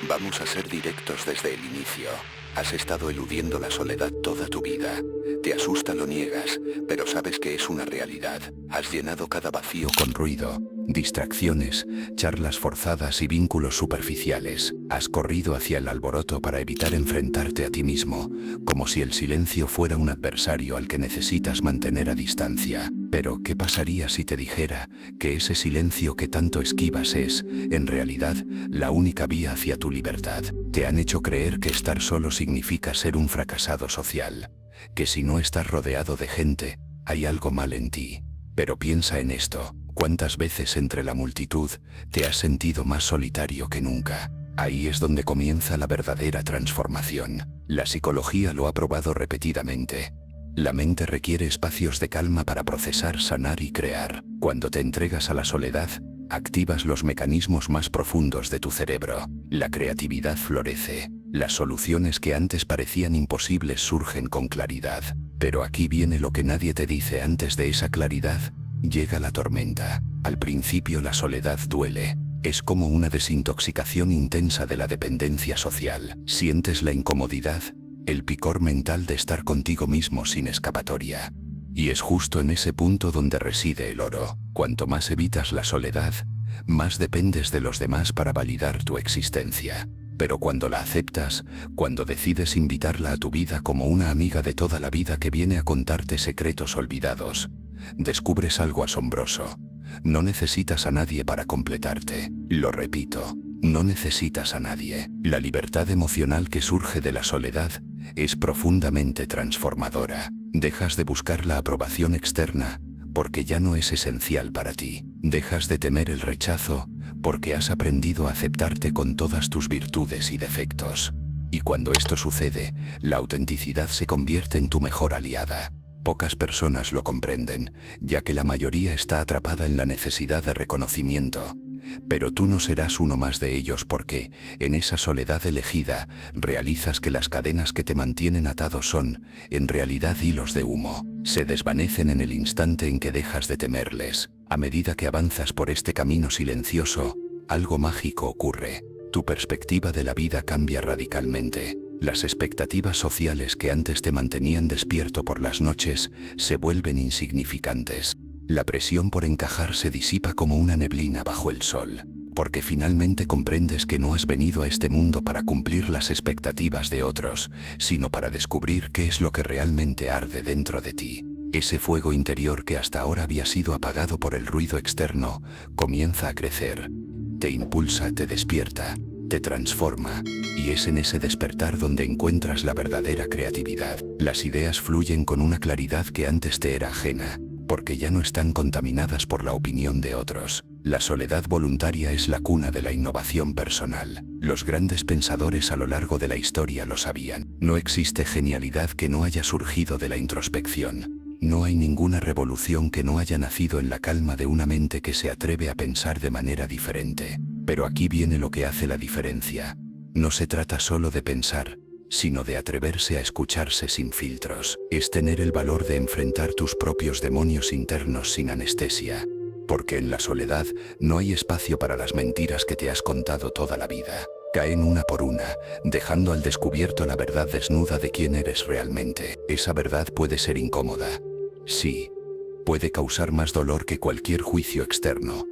Vamos a ser directos desde el inicio. Has estado eludiendo la soledad toda tu vida. Te asusta, lo niegas, pero sabes que es una realidad. Has llenado cada vacío con ruido, distracciones, charlas forzadas y vínculos superficiales. Has corrido hacia el alboroto para evitar enfrentarte a ti mismo, como si el silencio fuera un adversario al que necesitas mantener a distancia. Pero, ¿qué pasaría si te dijera que ese silencio que tanto esquivas es, en realidad, la única vía hacia tu libertad? Te han hecho creer que estar solo significa ser un fracasado social, que si no estás rodeado de gente, hay algo mal en ti. Pero piensa en esto, ¿cuántas veces entre la multitud te has sentido más solitario que nunca? Ahí es donde comienza la verdadera transformación. La psicología lo ha probado repetidamente. La mente requiere espacios de calma para procesar, sanar y crear. Cuando te entregas a la soledad, activas los mecanismos más profundos de tu cerebro. La creatividad florece. Las soluciones que antes parecían imposibles surgen con claridad. Pero aquí viene lo que nadie te dice: antes de esa claridad, llega la tormenta. Al principio la soledad duele. Es como una desintoxicación intensa de la dependencia social. Sientes la incomodidad, el picor mental de estar contigo mismo sin escapatoria. Y es justo en ese punto donde reside el oro. Cuanto más evitas la soledad, más dependes de los demás para validar tu existencia. Pero cuando la aceptas, cuando decides invitarla a tu vida como una amiga de toda la vida que viene a contarte secretos olvidados, descubres algo asombroso. No necesitas a nadie para completarte. Lo repito, no necesitas a nadie. La libertad emocional que surge de la soledad es profundamente transformadora. Dejas de buscar la aprobación externa, porque ya no es esencial para ti. Dejas de temer el rechazo, porque has aprendido a aceptarte con todas tus virtudes y defectos. Y cuando esto sucede, la autenticidad se convierte en tu mejor aliada. Pocas personas lo comprenden, ya que la mayoría está atrapada en la necesidad de reconocimiento. Pero tú no serás uno más de ellos porque, en esa soledad elegida, realizas que las cadenas que te mantienen atado son, en realidad, hilos de humo. Se desvanecen en el instante en que dejas de temerles. A medida que avanzas por este camino silencioso, algo mágico ocurre. Tu perspectiva de la vida cambia radicalmente. Las expectativas sociales que antes te mantenían despierto por las noches se vuelven insignificantes. La presión por encajar se disipa como una neblina bajo el sol, porque finalmente comprendes que no has venido a este mundo para cumplir las expectativas de otros, sino para descubrir qué es lo que realmente arde dentro de ti. Ese fuego interior que hasta ahora había sido apagado por el ruido externo, comienza a crecer. Te impulsa, te despierta, te transforma, y es en ese despertar donde encuentras la verdadera creatividad. Las ideas fluyen con una claridad que antes te era ajena, porque ya no están contaminadas por la opinión de otros. La soledad voluntaria es la cuna de la innovación personal. Los grandes pensadores a lo largo de la historia lo sabían. No existe genialidad que no haya surgido de la introspección. No hay ninguna revolución que no haya nacido en la calma de una mente que se atreve a pensar de manera diferente. Pero aquí viene lo que hace la diferencia. No se trata solo de pensar, sino de atreverse a escucharse sin filtros. Es tener el valor de enfrentar tus propios demonios internos sin anestesia. Porque en la soledad no hay espacio para las mentiras que te has contado toda la vida. Caen una por una, dejando al descubierto la verdad desnuda de quién eres realmente. Esa verdad puede ser incómoda. Sí, puede causar más dolor que cualquier juicio externo.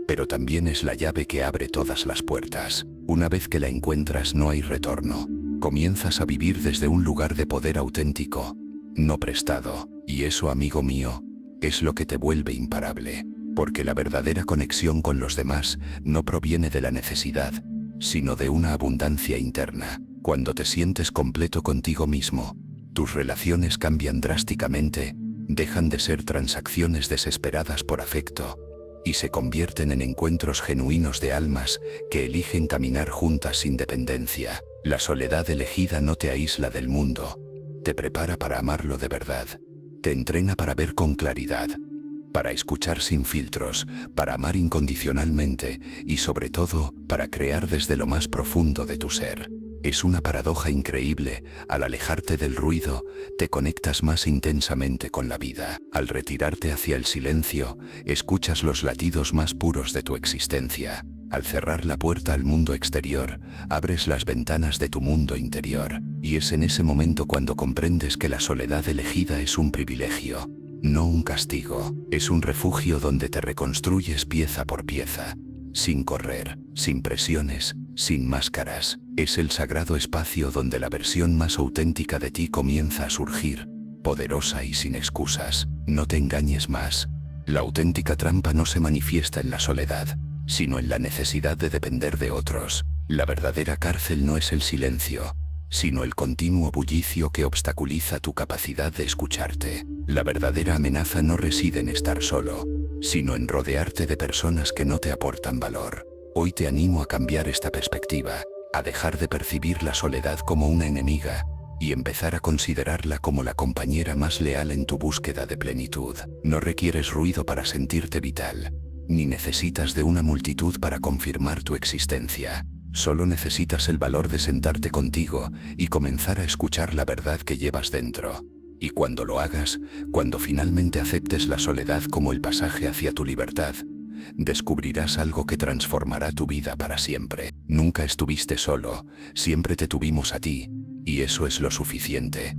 Pero también es la llave que abre todas las puertas. Una vez que la encuentras no hay retorno. Comienzas a vivir desde un lugar de poder auténtico, no prestado. Y eso, amigo mío, es lo que te vuelve imparable. Porque la verdadera conexión con los demás no proviene de la necesidad, sino de una abundancia interna. Cuando te sientes completo contigo mismo, tus relaciones cambian drásticamente, dejan de ser transacciones desesperadas por afecto, y se convierten en encuentros genuinos de almas que eligen caminar juntas sin dependencia. La soledad elegida no te aísla del mundo, te prepara para amarlo de verdad, te entrena para ver con claridad, para escuchar sin filtros, para amar incondicionalmente y sobre todo, para crear desde lo más profundo de tu ser. Es una paradoja increíble. Al alejarte del ruido, te conectas más intensamente con la vida. Al retirarte hacia el silencio, escuchas los latidos más puros de tu existencia. Al cerrar la puerta al mundo exterior, abres las ventanas de tu mundo interior, y es en ese momento cuando comprendes que la soledad elegida es un privilegio, no un castigo. Es un refugio donde te reconstruyes pieza por pieza, sin correr, sin presiones, sin máscaras. Es el sagrado espacio donde la versión más auténtica de ti comienza a surgir, poderosa y sin excusas. No te engañes más. La auténtica trampa no se manifiesta en la soledad, sino en la necesidad de depender de otros. La verdadera cárcel no es el silencio, sino el continuo bullicio que obstaculiza tu capacidad de escucharte. La verdadera amenaza no reside en estar solo, sino en rodearte de personas que no te aportan valor. Hoy te animo a cambiar esta perspectiva, a dejar de percibir la soledad como una enemiga, y empezar a considerarla como la compañera más leal en tu búsqueda de plenitud. No requieres ruido para sentirte vital, ni necesitas de una multitud para confirmar tu existencia. Solo necesitas el valor de sentarte contigo y comenzar a escuchar la verdad que llevas dentro. Y cuando lo hagas, cuando finalmente aceptes la soledad como el pasaje hacia tu libertad, descubrirás algo que transformará tu vida para siempre. Nunca estuviste solo, siempre te tuvimos a ti, y eso es lo suficiente.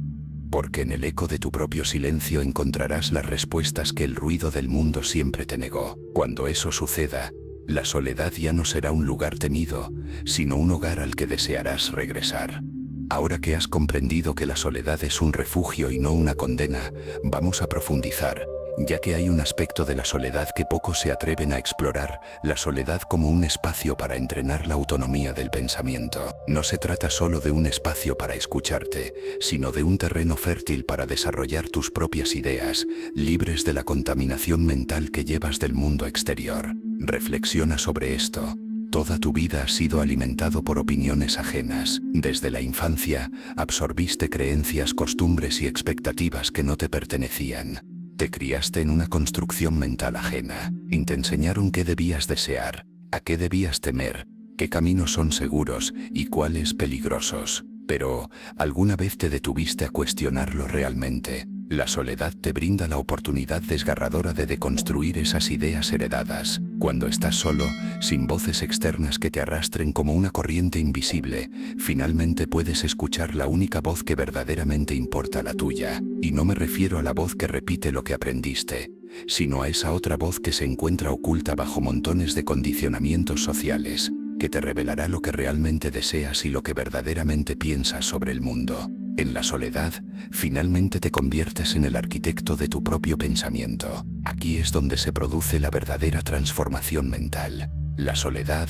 Porque en el eco de tu propio silencio encontrarás las respuestas que el ruido del mundo siempre te negó. Cuando eso suceda, la soledad ya no será un lugar temido, sino un hogar al que desearás regresar. Ahora que has comprendido que la soledad es un refugio y no una condena, vamos a profundizar, ya que hay un aspecto de la soledad que pocos se atreven a explorar, la soledad como un espacio para entrenar la autonomía del pensamiento. No se trata solo de un espacio para escucharte, sino de un terreno fértil para desarrollar tus propias ideas, libres de la contaminación mental que llevas del mundo exterior. Reflexiona sobre esto. Toda tu vida has sido alimentado por opiniones ajenas. Desde la infancia, absorbiste creencias, costumbres y expectativas que no te pertenecían. Te criaste en una construcción mental ajena, y te enseñaron qué debías desear, a qué debías temer, qué caminos son seguros y cuáles peligrosos. Pero, ¿alguna vez te detuviste a cuestionarlo realmente? La soledad te brinda la oportunidad desgarradora de deconstruir esas ideas heredadas. Cuando estás solo, sin voces externas que te arrastren como una corriente invisible, finalmente puedes escuchar la única voz que verdaderamente importa, la tuya. Y no me refiero a la voz que repite lo que aprendiste, sino a esa otra voz que se encuentra oculta bajo montones de condicionamientos sociales, que te revelará lo que realmente deseas y lo que verdaderamente piensas sobre el mundo. En la soledad, finalmente te conviertes en el arquitecto de tu propio pensamiento. Aquí es donde se produce la verdadera transformación mental. La soledad,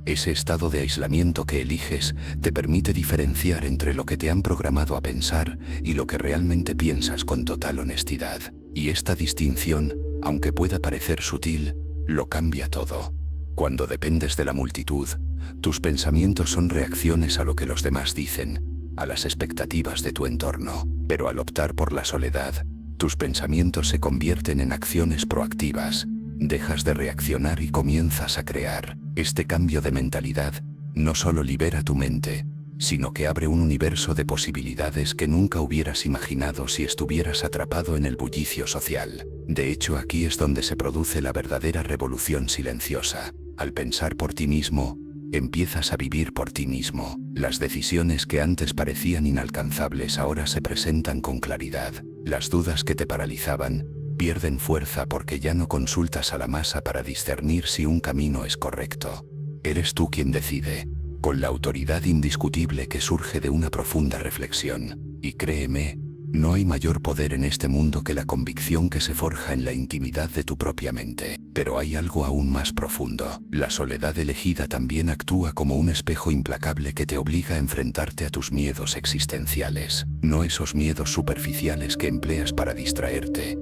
ese estado de aislamiento que eliges, te permite diferenciar entre lo que te han programado a pensar y lo que realmente piensas con total honestidad. Y esta distinción, aunque pueda parecer sutil, lo cambia todo. Cuando dependes de la multitud, tus pensamientos son reacciones a lo que los demás dicen, a las expectativas de tu entorno. Pero al optar por la soledad, tus pensamientos se convierten en acciones proactivas. Dejas de reaccionar y comienzas a crear. Este cambio de mentalidad no solo libera tu mente, sino que abre un universo de posibilidades que nunca hubieras imaginado si estuvieras atrapado en el bullicio social. De hecho, aquí es donde se produce la verdadera revolución silenciosa. Al pensar por ti mismo, empiezas a vivir por ti mismo. Las decisiones que antes parecían inalcanzables ahora se presentan con claridad. Las dudas que te paralizaban pierden fuerza porque ya no consultas a la masa para discernir si un camino es correcto. Eres tú quien decide, con la autoridad indiscutible que surge de una profunda reflexión. Y créeme, no hay mayor poder en este mundo que la convicción que se forja en la intimidad de tu propia mente. Pero hay algo aún más profundo. La soledad elegida también actúa como un espejo implacable que te obliga a enfrentarte a tus miedos existenciales. No esos miedos superficiales que empleas para distraerte,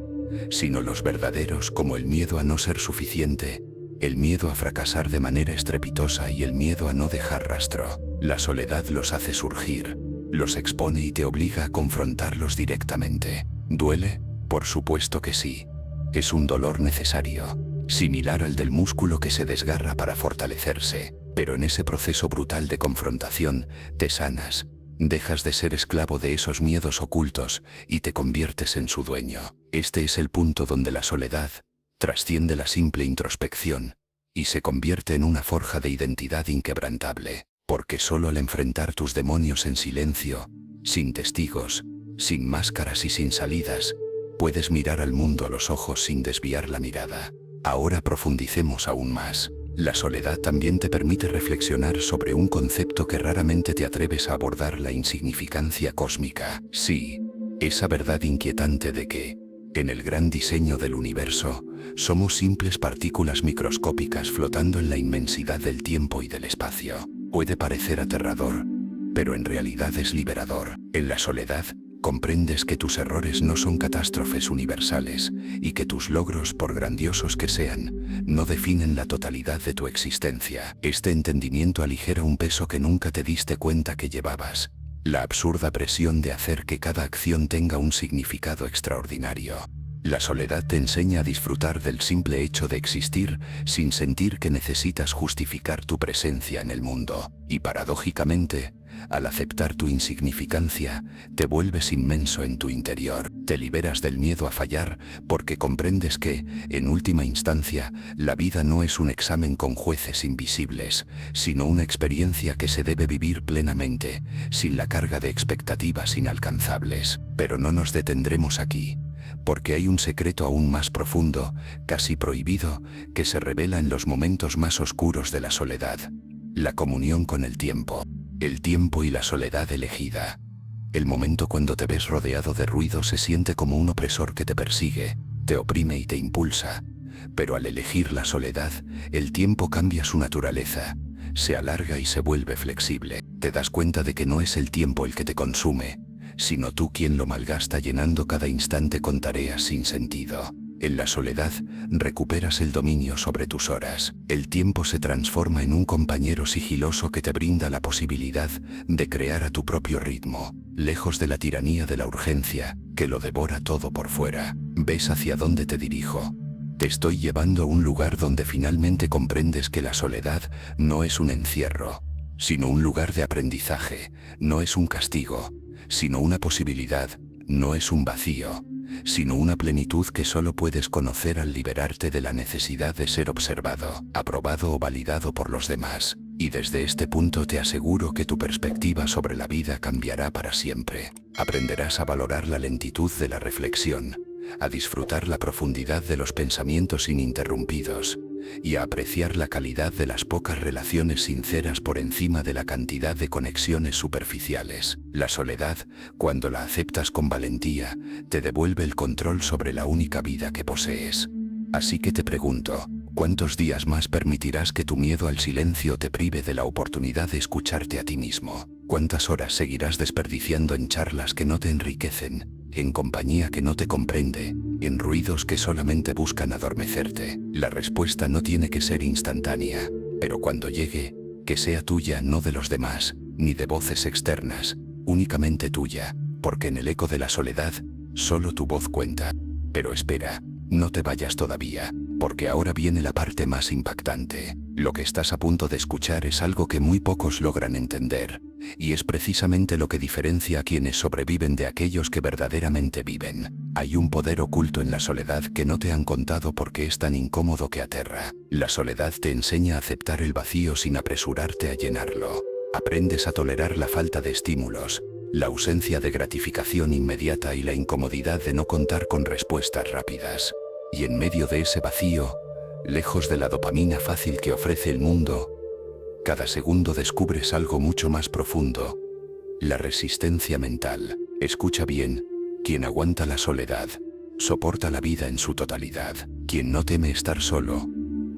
sino los verdaderos, como el miedo a no ser suficiente, el miedo a fracasar de manera estrepitosa y el miedo a no dejar rastro. La soledad los hace surgir, los expone y te obliga a confrontarlos directamente. ¿Duele? Por supuesto que sí. Es un dolor necesario, similar al del músculo que se desgarra para fortalecerse. Pero en ese proceso brutal de confrontación, te sanas, dejas de ser esclavo de esos miedos ocultos y te conviertes en su dueño. Este es el punto donde la soledad trasciende la simple introspección y se convierte en una forja de identidad inquebrantable, porque solo al enfrentar tus demonios en silencio, sin testigos, sin máscaras y sin salidas, puedes mirar al mundo a los ojos sin desviar la mirada. Ahora profundicemos aún más. La soledad también te permite reflexionar sobre un concepto que raramente te atreves a abordar: la insignificancia cósmica. Sí, esa verdad inquietante de que, en el gran diseño del universo, somos simples partículas microscópicas flotando en la inmensidad del tiempo y del espacio. Puede parecer aterrador, pero en realidad es liberador. En la soledad, comprendes que tus errores no son catástrofes universales y que tus logros, por grandiosos que sean, no definen la totalidad de tu existencia. Este entendimiento aligera un peso que nunca te diste cuenta que llevabas: la absurda presión de hacer que cada acción tenga un significado extraordinario. La soledad te enseña a disfrutar del simple hecho de existir sin sentir que necesitas justificar tu presencia en el mundo. Y paradójicamente, al aceptar tu insignificancia, te vuelves inmenso en tu interior. Te liberas del miedo a fallar porque comprendes que, en última instancia, la vida no es un examen con jueces invisibles, sino una experiencia que se debe vivir plenamente, sin la carga de expectativas inalcanzables. Pero no nos detendremos aquí, porque hay un secreto aún más profundo, casi prohibido, que se revela en los momentos más oscuros de la soledad: la comunión con el tiempo. El tiempo y la soledad elegida. El momento cuando te ves rodeado de ruido se siente como un opresor que te persigue, te oprime y te impulsa. Pero al elegir la soledad, el tiempo cambia su naturaleza, se alarga y se vuelve flexible. Te das cuenta de que no es el tiempo el que te consume, sino tú quien lo malgasta llenando cada instante con tareas sin sentido. En la soledad, recuperas el dominio sobre tus horas. El tiempo se transforma en un compañero sigiloso que te brinda la posibilidad de crear a tu propio ritmo, lejos de la tiranía de la urgencia, que lo devora todo por fuera. ¿Ves hacia dónde te dirijo? Te estoy llevando a un lugar donde finalmente comprendes que la soledad no es un encierro, sino un lugar de aprendizaje. No es un castigo, sino una posibilidad. No es un vacío, sino una plenitud que solo puedes conocer al liberarte de la necesidad de ser observado, aprobado o validado por los demás. Y desde este punto te aseguro que tu perspectiva sobre la vida cambiará para siempre. Aprenderás a valorar la lentitud de la reflexión, a disfrutar la profundidad de los pensamientos ininterrumpidos, y a apreciar la calidad de las pocas relaciones sinceras por encima de la cantidad de conexiones superficiales. La soledad, cuando la aceptas con valentía, te devuelve el control sobre la única vida que posees. Así que te pregunto, ¿cuántos días más permitirás que tu miedo al silencio te prive de la oportunidad de escucharte a ti mismo? ¿Cuántas horas seguirás desperdiciando en charlas que no te enriquecen, en compañía que no te comprende, en ruidos que solamente buscan adormecerte? La respuesta no tiene que ser instantánea, pero cuando llegue, que sea tuya, no de los demás, ni de voces externas, únicamente tuya, porque en el eco de la soledad, solo tu voz cuenta. Pero espera, no te vayas todavía, porque ahora viene la parte más impactante. Lo que estás a punto de escuchar es algo que muy pocos logran entender, y es precisamente lo que diferencia a quienes sobreviven de aquellos que verdaderamente viven. Hay un poder oculto en la soledad que no te han contado porque es tan incómodo que aterra. La soledad te enseña a aceptar el vacío sin apresurarte a llenarlo. Aprendes a tolerar la falta de estímulos, la ausencia de gratificación inmediata y la incomodidad de no contar con respuestas rápidas. Y en medio de ese vacío, lejos de la dopamina fácil que ofrece el mundo, cada segundo descubres algo mucho más profundo: la resistencia mental. Escucha bien, quien aguanta la soledad, soporta la vida en su totalidad. Quien no teme estar solo,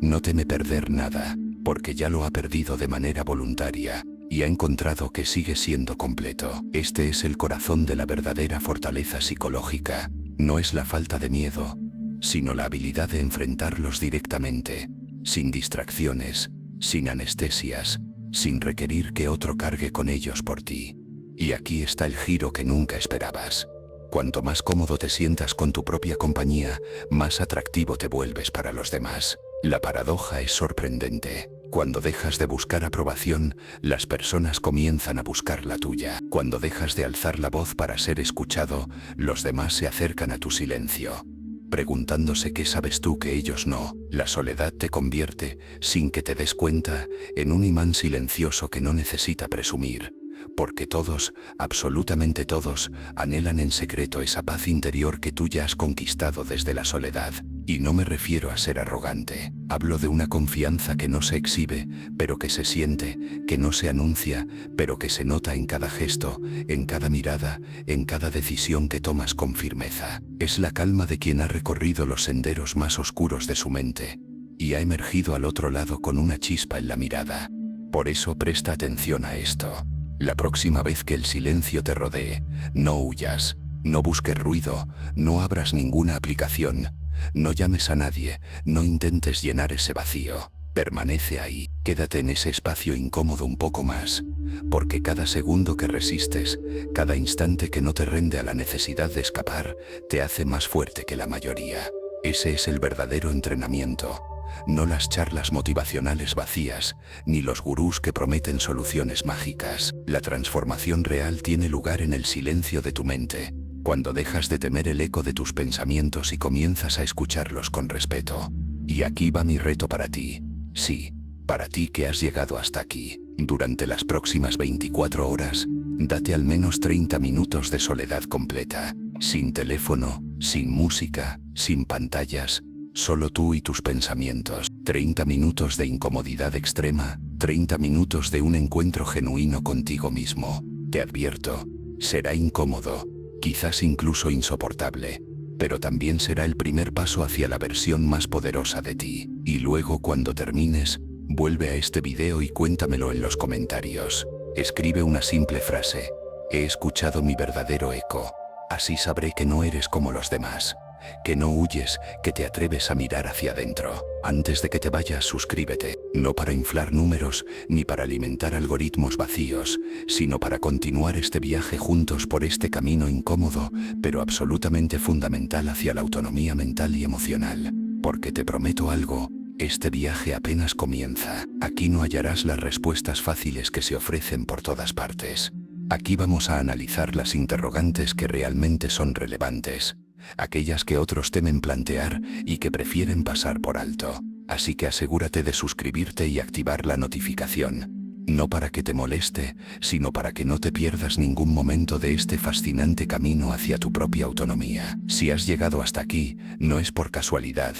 no teme perder nada, porque ya lo ha perdido de manera voluntaria, y ha encontrado que sigue siendo completo. Este es el corazón de la verdadera fortaleza psicológica. No es la falta de miedo, sino la habilidad de enfrentarlos directamente, sin distracciones, sin anestesias, sin requerir que otro cargue con ellos por ti. Y aquí está el giro que nunca esperabas. Cuanto más cómodo te sientas con tu propia compañía, más atractivo te vuelves para los demás. La paradoja es sorprendente. Cuando dejas de buscar aprobación, las personas comienzan a buscar la tuya. Cuando dejas de alzar la voz para ser escuchado, los demás se acercan a tu silencio. preguntándose qué sabes tú que ellos no. La soledad te convierte, sin que te des cuenta, en un imán silencioso que no necesita presumir. Porque todos, absolutamente todos, anhelan en secreto esa paz interior que tú ya has conquistado desde la soledad. Y no me refiero a ser arrogante. Hablo de una confianza que no se exhibe, pero que se siente, que no se anuncia, pero que se nota en cada gesto, en cada mirada, en cada decisión que tomas con firmeza. Es la calma de quien ha recorrido los senderos más oscuros de su mente y ha emergido al otro lado con una chispa en la mirada. Por eso presta atención a esto. La próxima vez que el silencio te rodee, no huyas, no busques ruido, no abras ninguna aplicación, no llames a nadie, no intentes llenar ese vacío. Permanece ahí, quédate en ese espacio incómodo un poco más, porque cada segundo que resistes, cada instante que no te rende a la necesidad de escapar, te hace más fuerte que la mayoría. Ese es el verdadero entrenamiento. No las charlas motivacionales vacías, ni los gurús que prometen soluciones mágicas. La transformación real tiene lugar en el silencio de tu mente, cuando dejas de temer el eco de tus pensamientos y comienzas a escucharlos con respeto. Y aquí va mi reto para ti. Sí, para ti que has llegado hasta aquí. Durante las próximas 24 horas, date al menos 30 minutos de soledad completa, sin teléfono, sin música, sin pantallas, solo tú y tus pensamientos. 30 minutos de incomodidad extrema, 30 minutos de un encuentro genuino contigo mismo. Te advierto, será incómodo, quizás incluso insoportable, pero también será el primer paso hacia la versión más poderosa de ti. Y luego cuando termines, vuelve a este video y cuéntamelo en los comentarios. Escribe una simple frase: he escuchado mi verdadero eco. Así sabré que no eres como los demás, que no huyes, que te atreves a mirar hacia adentro. Antes de que te vayas, suscríbete, no para inflar números, ni para alimentar algoritmos vacíos, sino para continuar este viaje juntos por este camino incómodo, pero absolutamente fundamental hacia la autonomía mental y emocional. Porque te prometo algo, este viaje apenas comienza. Aquí no hallarás las respuestas fáciles que se ofrecen por todas partes. Aquí vamos a analizar las interrogantes que realmente son relevantes, aquellas que otros temen plantear y que prefieren pasar por alto. Así que asegúrate de suscribirte y activar la notificación. No para que te moleste, sino para que no te pierdas ningún momento de este fascinante camino hacia tu propia autonomía. Si has llegado hasta aquí, no es por casualidad.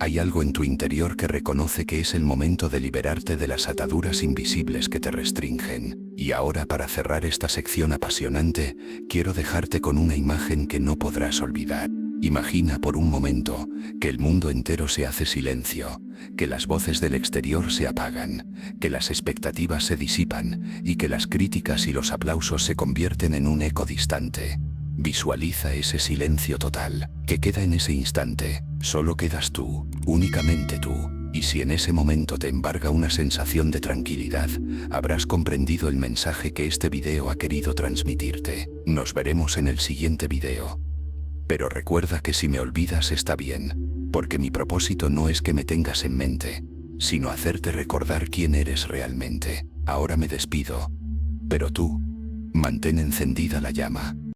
Hay algo en tu interior que reconoce que es el momento de liberarte de las ataduras invisibles que te restringen. Y ahora, para cerrar esta sección apasionante, quiero dejarte con una imagen que no podrás olvidar. Imagina por un momento que el mundo entero se hace silencio, que las voces del exterior se apagan, que las expectativas se disipan y que las críticas y los aplausos se convierten en un eco distante. Visualiza ese silencio total, que queda en ese instante. Solo quedas tú, únicamente tú. Y si en ese momento te embarga una sensación de tranquilidad, habrás comprendido el mensaje que este video ha querido transmitirte. Nos veremos en el siguiente video. Pero recuerda que si me olvidas está bien, porque mi propósito no es que me tengas en mente, sino hacerte recordar quién eres realmente. Ahora me despido, pero tú, mantén encendida la llama.